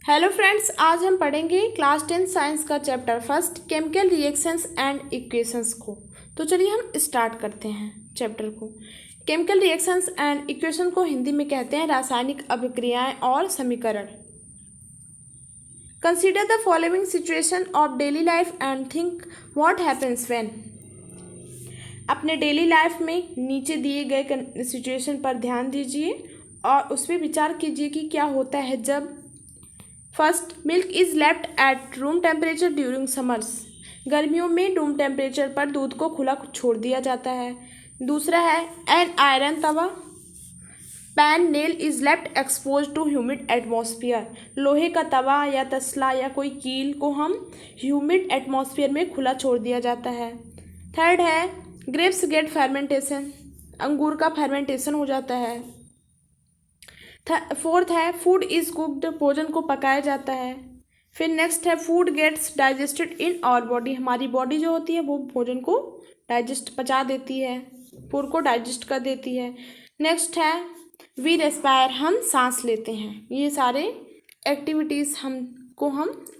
Hello friends, आज हम पढ़ेंगे क्लास 10 साइंस का chapter first chemical reactions and equations को। तो चलिए हम स्टार्ट करते हैं चैप्टर को। केमिकल रिएक्शंस एंड इक्वेशन को हिंदी में कहते हैं रासायनिक अभिक्रियाएं और समीकरण। Consider the following situation of daily life and think what happens when. अपने डेली लाइफ में नीचे दिए गए सिचुएशन पर ध्यान दीजिए और उस पर विचार कीजिए कि क्या होता है जब first, milk is left at room temperature during summers. गर्मियों में रूम टेम्परेचर पर दूध को खुला छोड़ दिया जाता है। दूसरा है an iron tawa pan nail is left expose to humid atmosphere. लोहे का तवा या तसला या कोई कील को हम ह्यूमिड एटमॉस्फेयर में खुला छोड़ दिया जाता है। थर्ड है ग्रेप्स गेट फर्मेंटेशन, अंगूर का फर्मेंटेशन हो जाता है। फोर्थ है फूड इज कुक्ड, भोजन को पकाया जाता है। फिर नेक्स्ट है food gets digested in our body, हमारी बॉडी जो होती है वो भोजन को पचा देती है, फूड को डाइजेस्ट कर देती है। नेक्स्ट है वी रेस्पायर, हम सांस लेते हैं। ये सारे एक्टिविटीज़ हम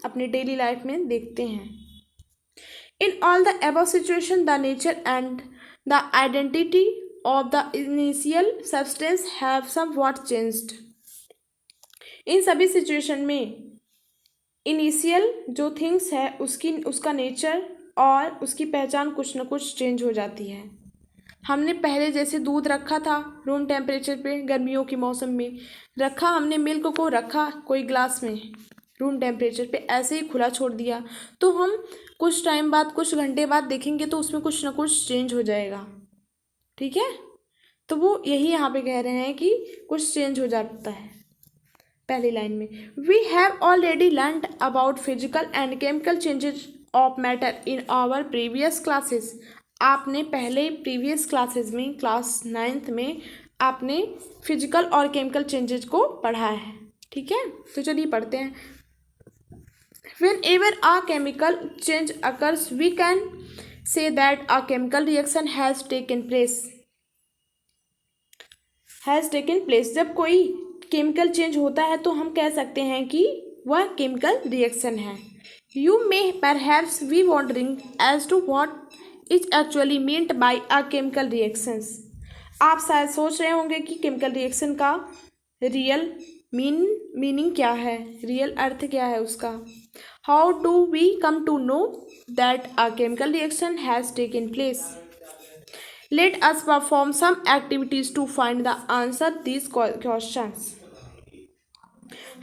अपने डेली लाइफ में देखते हैं। In all the above situation the nature and the identity of the initial substance have somewhat changed। इन सभी सिचुएशन में इनिशियल जो थिंग्स है उसका नेचर और उसकी पहचान कुछ न कुछ चेंज हो जाती है। हमने पहले जैसे दूध रखा था रूम टेम्परेचर पे, गर्मियों के मौसम में रखा, हमने मिल्क को रखा कोई ग्लास में रूम टेम्परेचर पे, ऐसे ही खुला छोड़ दिया, तो हम कुछ टाइम बाद, कुछ घंटे बाद देखेंगे तो उसमें कुछ न कुछ चेंज हो जाएगा। ठीक है, तो वो यही यहाँ पे कह रहे हैं कि कुछ चेंज हो जाता है। पहली लाइन में we have already learned about physical and chemical changes of matter in our previous classes. आपने पहले प्रीवियस क्लासेस में क्लास 9th में आपने फिजिकल और केमिकल चेंजेस को पढ़ा है। ठीक है, तो चलिए पढ़ते हैं। Whenever a chemical change occurs, we can say that a chemical reaction has taken place। जब कोई केमिकल चेंज होता है तो हम कह सकते हैं कि वह केमिकल रिएक्शन है। You may perhaps be wondering as to what is actually meant by a chemical reactions। आप शायद सोच रहे होंगे कि केमिकल रिएक्शन का रियल मीनिंग क्या है, रियल अर्थ क्या है उसका। How do we come to know that a chemical reaction has taken place? Let us perform some activities to find the answer these questions।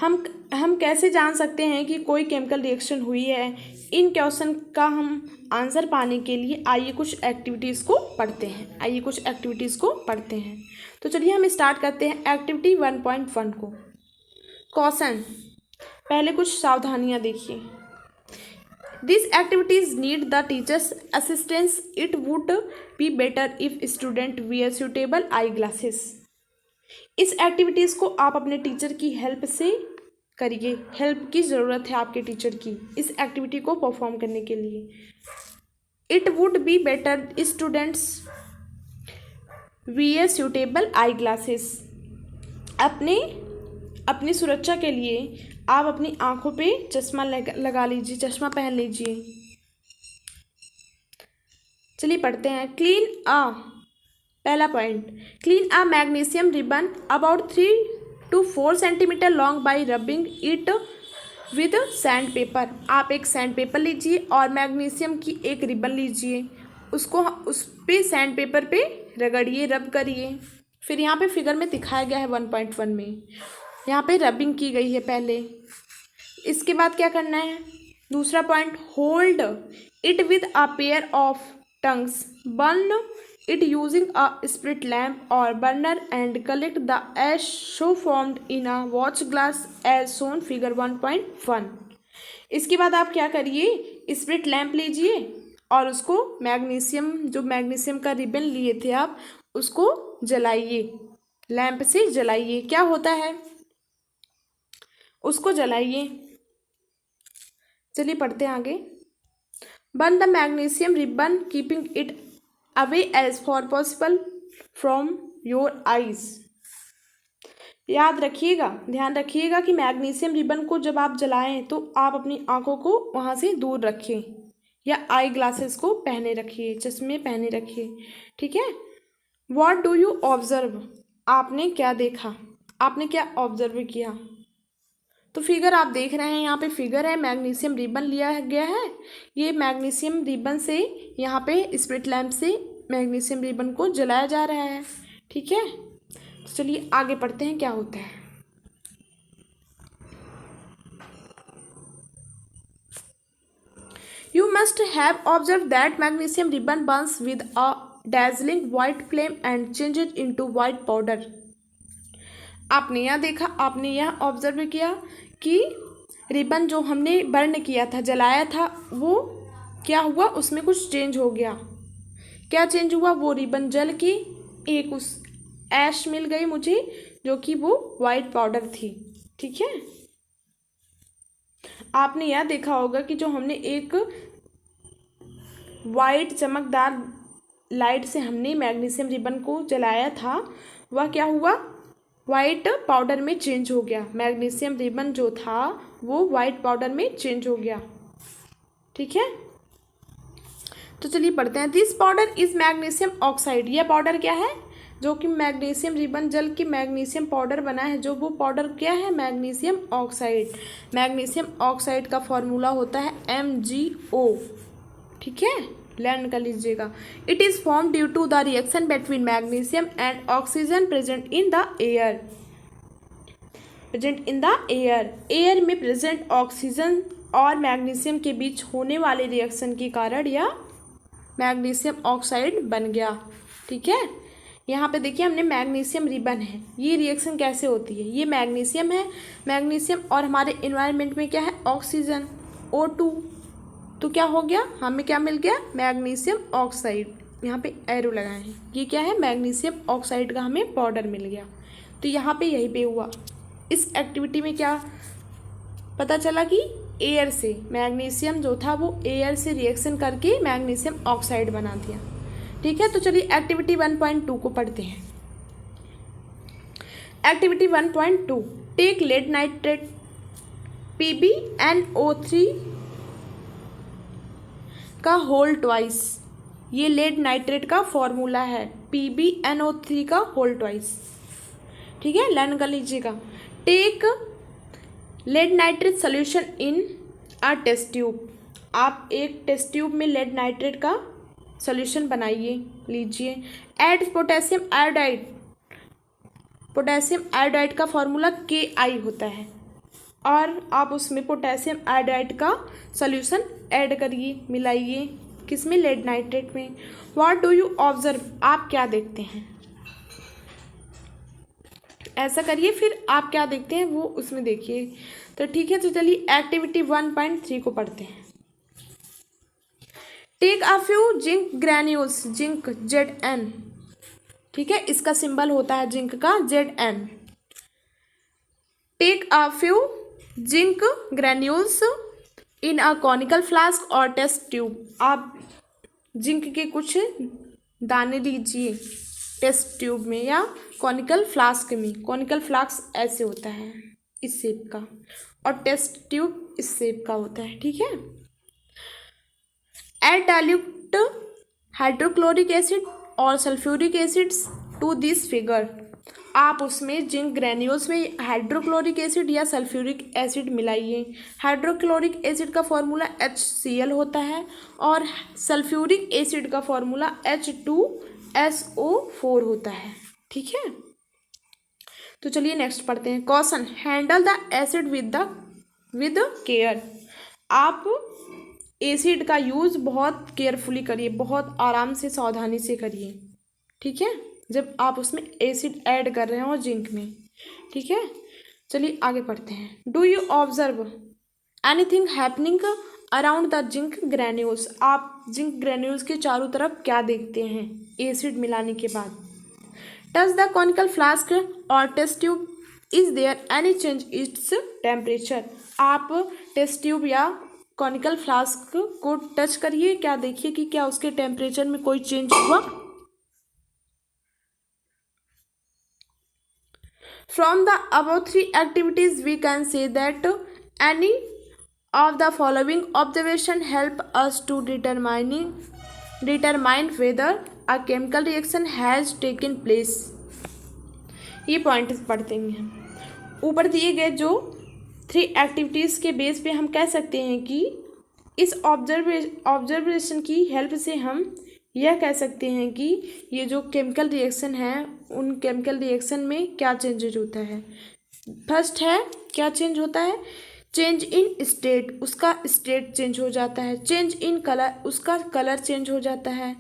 हम कैसे जान सकते हैं कि कोई केमिकल रिएक्शन हुई है? इन क्वेश्चन का हम आंसर पाने के लिए आइए कुछ एक्टिविटीज़ को पढ़ते हैं। तो चलिए हम स्टार्ट करते हैं एक्टिविटी 1.1 को। क्वेश्चन, पहले कुछ सावधानियां देखिए। This activities need the teachers assistance, it would be better if student wear suitable eye glasses. इस एक्टिविटीज़ को आप अपने टीचर की हेल्प से करिए, हेल्प की ज़रूरत है आपके टीचर की इस एक्टिविटी को परफॉर्म करने के लिए। It would be better students wear suitable eye glasses. अपनी सुरक्षा के लिए आप अपनी आंखों पे चश्मा लगा लीजिए, चश्मा पहन लीजिए। चलिए पढ़ते हैं। पहला point, clean a magnesium ribbon about 3 to 4 centimetre long by rubbing it with sand paper. आप एक सैंड पेपर लीजिए और मैग्नीशियम की एक रिबन लीजिए, उसको उस पे सैंड पेपर पे रगड़िए, रब करिए। फिर यहाँ पे फिगर में दिखाया गया है 1.1 में, यहाँ पे रबिंग की गई है पहले। इसके बाद क्या करना है? दूसरा point, hold it with a pair of tongs, burn it using a spirit lamp और burner and collect the ash so formed in a watch glass as shown figure 1.1। इसके बाद आप क्या करिए, स्प्रिट लैम्प लीजिए और उसको मैग्नीशियम का रिबन लिए थे आप, उसको जलाइए, लैम्प से जलाइए। क्या होता है, उसको जलाइए। चलिए पढ़ते हैं आगे। Burn the magnesium ribbon keeping it away as far possible from your eyes. याद रखिएगा, ध्यान रखिएगा कि मैग्नीशियम रिबन को जब आप जलाएं तो आप अपनी आंखों को वहाँ से दूर रखें या आई ग्लासेस को पहने रखिए, चश्मे पहने रखिए, ठीक है। व्हाट डू यू ऑब्जर्व, आपने क्या देखा, आपने क्या ऑब्जर्व किया। तो फिगर आप देख रहे हैं, यहाँ पे फिगर है, मैग्नीशियम रिबन लिया गया है। ये मैग्नीशियम रिबन से यहाँ पे स्प्रिट लैम्प से मैग्नीशियम रिबन को जलाया जा रहा है, ठीक है। तो चलिए आगे पढ़ते हैं क्या होता है। You must have observe that magnesium ribbon Burns with a dazzling white flame and change it into white powder। आपने यह देखा, आपने यह ऑब्जर्व किया कि रिबन जो हमने बर्न किया था, जलाया था, वो क्या हुआ, उसमें कुछ चेंज हो गया। क्या चेंज हुआ, वो रिबन जल के एक उस ऐश मिल गई मुझे, जो कि वो वाइट पाउडर थी, ठीक है। आपने यह देखा होगा कि जो हमने एक वाइट चमकदार लाइट से हमने मैग्नीशियम रिबन को जलाया था, वह क्या हुआ, वाइट पाउडर में चेंज हो गया। मैग्नीशियम रिबन जो था वो वाइट पाउडर में चेंज हो गया, ठीक है। तो चलिए पढ़ते हैं। This powder is magnesium oxide. यह पाउडर क्या है, जो कि मैग्नीशियम रिबन जल के मैग्नीशियम पाउडर बना है, जो वो पाउडर क्या है, मैग्नीशियम ऑक्साइड। मैग्नीशियम ऑक्साइड का फॉर्मूला होता है MgO, ठीक है, लर्न कर लीजिएगा। It is form due to the reaction between magnesium and oxygen present in the air. Present in the air, air में प्रेजेंट ऑक्सीजन और मैग्नीशियम के बीच होने वाले रिएक्शन के कारण यह मैग्नीशियम ऑक्साइड बन गया, ठीक है। यहाँ पे देखिए हमने मैग्नीशियम रिबन है, ये रिएक्शन कैसे होती है, ये मैग्नीशियम है, मैग्नीशियम और हमारे इन्वायरमेंट में क्या है, ऑक्सीजन O2, तो क्या हो गया, हमें क्या मिल गया, मैग्नीशियम ऑक्साइड। यहाँ पे एरो लगाए हैं, ये क्या है, मैग्नीशियम ऑक्साइड का हमें पाउडर मिल गया। तो यहाँ पे यही पे हुआ, इस एक्टिविटी में क्या पता चला कि एयर से मैग्नीशियम जो था वो एयर से रिएक्शन करके मैग्नीशियम ऑक्साइड बना दिया, ठीक है। तो चलिए एक्टिविटी 1.2 को पढ़ते हैं। Activity 1.2, take lead nitrate PbNO3 का होल ट्वाइस। ये लेड नाइट्रेट का फॉर्मूला है, PbNO3 का होल ट्वाइस, ठीक है, लर्न कर लीजिएगा। Take lead nitrate solution in a test tube. आप एक टेस्ट ट्यूब में लेड नाइट्रेट का सोल्यूशन बनाइए, लीजिए। Add potassium iodide, potassium iodide का फॉर्मूला Ki होता है, और आप उसमें पोटेशियम आयोडाइड का सोल्यूशन ऐड करिए, मिलाइए, किसमें, लेड नाइट्रेट में। व्हाट डू यू ऑब्जर्व, आप क्या देखते हैं, ऐसा करिए, फिर आप क्या देखते हैं वो उसमें देखिए। तो ठीक है, तो चलिए एक्टिविटी 1.3 को पढ़ते हैं। Take a few zinc granules, zinc Zn, ठीक है, इसका सिंबल होता है जिंक का Zn। Take a few zinc granules in a conical flask और टेस्ट ट्यूब। आप जिंक के कुछ दाने लीजिए टेस्ट ट्यूब में या कॉनिकल फ्लास्क में। कॉनिकल फ्लास्क ऐसे होता है, इस शेप का, और टेस्ट ट्यूब इस शेप का होता है, ठीक है। ऐड डाइल्यूट हाइड्रोक्लोरिक एसिड और sulphuric acids to this figure. आप उसमें जिंक ग्रैन्यूल्स में हाइड्रोक्लोरिक एसिड या सल्फ्यूरिक एसिड मिलाइए। हाइड्रोक्लोरिक एसिड का फॉर्मूला HCl होता है और सल्फ्यूरिक एसिड का फॉर्मूला H2SO4 होता है, ठीक है। तो चलिए नेक्स्ट पढ़ते हैं। Caution, handle the acid with care. आप एसिड का यूज़ बहुत केयरफुली करिए, बहुत आराम से, सावधानी से करिए, ठीक है, जब आप उसमें एसिड ऐड कर रहे हो जिंक में, ठीक है। चलिए आगे पढ़ते हैं। Do you observe anything happening around the zinc granules. आप जिंक ग्रैन्यूल्स के चारों तरफ क्या देखते हैं एसिड मिलाने के बाद। टच द कॉनिकल फ्लास्क और test tube, is there any change its temperature. आप टेस्ट ट्यूब या कॉनिकल फ्लास्क को टच करिए, क्या देखिए कि क्या उसके टेम्परेचर में कोई चेंज हुआ। From the above 3 activities we can say that any of the following observation help us to determine whether a chemical reaction has taken place। ये पॉइंट पढ़ते हैं हम। ऊपर दिए गए जो 3 एक्टिविटीज़ के बेस पे हम कह सकते हैं कि इस ऑब्जर्वेशन की हेल्प से हम यह कह सकते हैं कि ये जो केमिकल रिएक्शन है उन केमिकल रिएक्शन में क्या चेंजेज होता है। फर्स्ट है क्या चेंज होता है, चेंज इन स्टेट, उसका स्टेट चेंज हो जाता है। चेंज इन कलर, उसका कलर चेंज हो जाता है।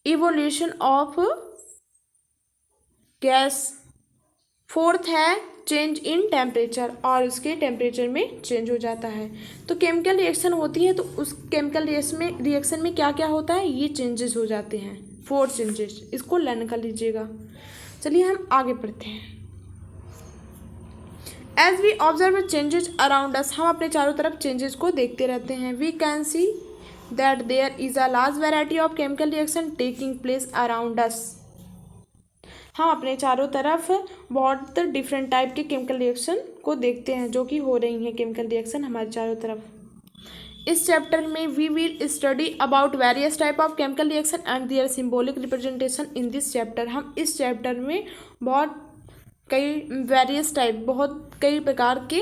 Evolution of gas. फोर्थ है चेंज इन टेम्परेचर, और उसके टेम्परेचर में चेंज हो जाता है। तो केमिकल रिएक्शन होती है तो उस केमिकल रिएक्शन में क्या क्या होता है, ये चेंजेस हो जाते हैं, 4 चेंजेस। इसको लर्न कर लीजिएगा। चलिए हम आगे बढ़ते हैं। As we observe changes around us, हम अपने चारों तरफ चेंजेस को देखते रहते हैं। We can see that there is a large variety of chemical reaction taking place around us. हम अपने चारों तरफ बहुत डिफरेंट टाइप के केमिकल रिएक्शन को देखते हैं जो कि हो रही हैं केमिकल रिएक्शन हमारे चारों तरफ। इस चैप्टर में we will study about various type of chemical reaction and their symbolic representation in this chapter. हम इस चैप्टर में बहुत कई प्रकार के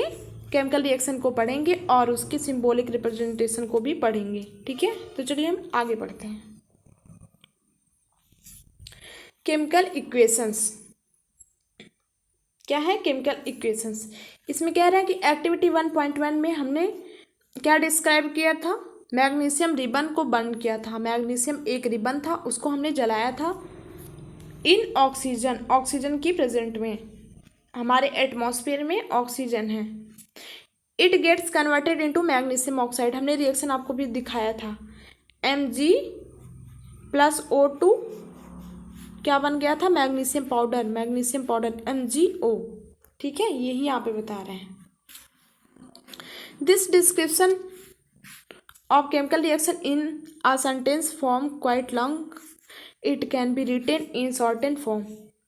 केमिकल रिएक्शन को पढ़ेंगे और उसके सिंबॉलिक रिप्रेजेंटेशन को भी पढ़ेंगे। ठीक है, तो चलिए हम आगे बढ़ते हैं। केमिकल इक्वेशंस क्या है? केमिकल इक्वेशंस इसमें कह रहा है कि एक्टिविटी 1.1 में हमने क्या डिस्क्राइब किया था, मैग्नीशियम रिबन को बर्न किया था। मैग्नीशियम एक रिबन था, उसको हमने जलाया था इन ऑक्सीजन, ऑक्सीजन की प्रेजेंट में, हमारे एटमॉस्फेयर में ऑक्सीजन है। It gets converted into magnesium oxide, हमने रिएक्शन आपको भी दिखाया था। Mg + O2 क्या बन गया था, magnesium powder, magnesium powder MgO। ठीक है, यही यहाँ पे बता रहे हैं। This description of chemical reaction in a sentence form quite long, it can be written in shorten form.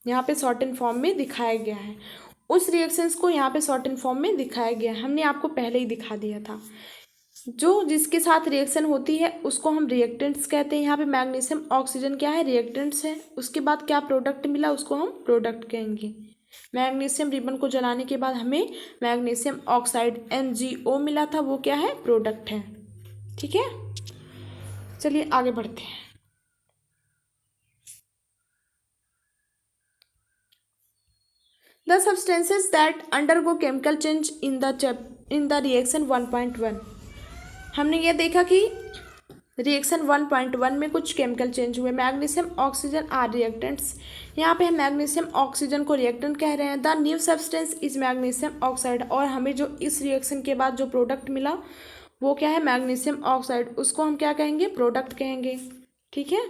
यहाँ पे शॉर्टेन फॉर्म में दिखाया गया है, उस रिएक्शंस को यहाँ पे शॉर्टेन फॉर्म में दिखाया गया है। हमने आपको पहले ही दिखा दिया था। जो जिसके साथ रिएक्शन होती है उसको हम रिएक्टेंट्स कहते हैं। यहाँ पे मैग्नीशियम ऑक्सीजन क्या है, रिएक्टेंट्स है। उसके बाद क्या प्रोडक्ट मिला उसको हम प्रोडक्ट कहेंगे। मैग्नीशियम रिबन को जलाने के बाद हमें मैग्नीशियम ऑक्साइड MgO मिला था, वो क्या है, प्रोडक्ट है। ठीक है, चलिए आगे बढ़ते हैं। The substances that undergo chemical change in the reaction 1.1, हमने ये देखा कि रिएक्शन 1.1 में कुछ केमिकल चेंज हुए। मैग्नीशियम ऑक्सीजन आर रिएक्टेंट्स, यहाँ पे हम मैग्नीशियम ऑक्सीजन को रिएक्टेंट कह रहे हैं। The new substance is magnesium oxide, और हमें जो इस रिएक्शन के बाद जो प्रोडक्ट मिला वो क्या है, मैग्नीशियम ऑक्साइड, उसको हम क्या कहेंगे, प्रोडक्ट कहेंगे। ठीक है,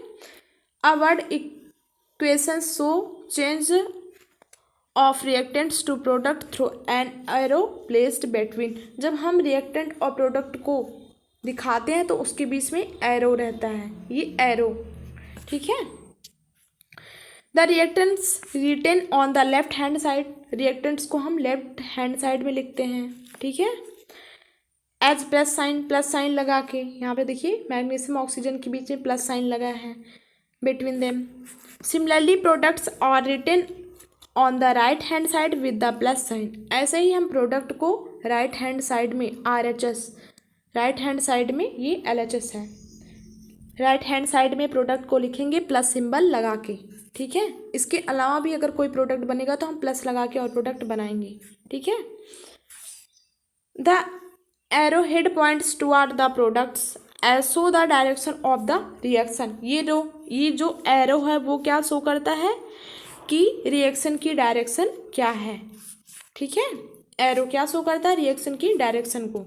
a word equation show change of reactants to product through an arrow placed between, जब हम रिएक्टेंट और प्रोडक्ट को दिखाते हैं तो उसके बीच में एरो रहता है, ये एरो। ठीक है, the reactants written on the left hand side, reactants को हम लेफ्ट हैंड साइड में लिखते हैं। ठीक है, एज प्लस साइन लगा के, यहाँ पे देखिए मैग्नीशियम ऑक्सीजन के बीच में प्लस साइन लगा है between them. Similarly products are written on the right hand side with the plus sign, ऐसे ही हम प्रोडक्ट को राइट हैंड साइड में RHS, राइट हैंड साइड में ये LHS है, राइट हैंड साइड में प्रोडक्ट को लिखेंगे प्लस सिंबल लगा के। ठीक है, इसके अलावा भी अगर कोई प्रोडक्ट बनेगा तो हम प्लस लगा के और प्रोडक्ट बनाएंगे। ठीक है, the arrow head points toward the products show the direction of the reaction, ये जो एरो है वो क्या शो करता है कि रिएक्शन की डायरेक्शन क्या है। ठीक है, एरो क्या शो करता है, रिएक्शन की डायरेक्शन को।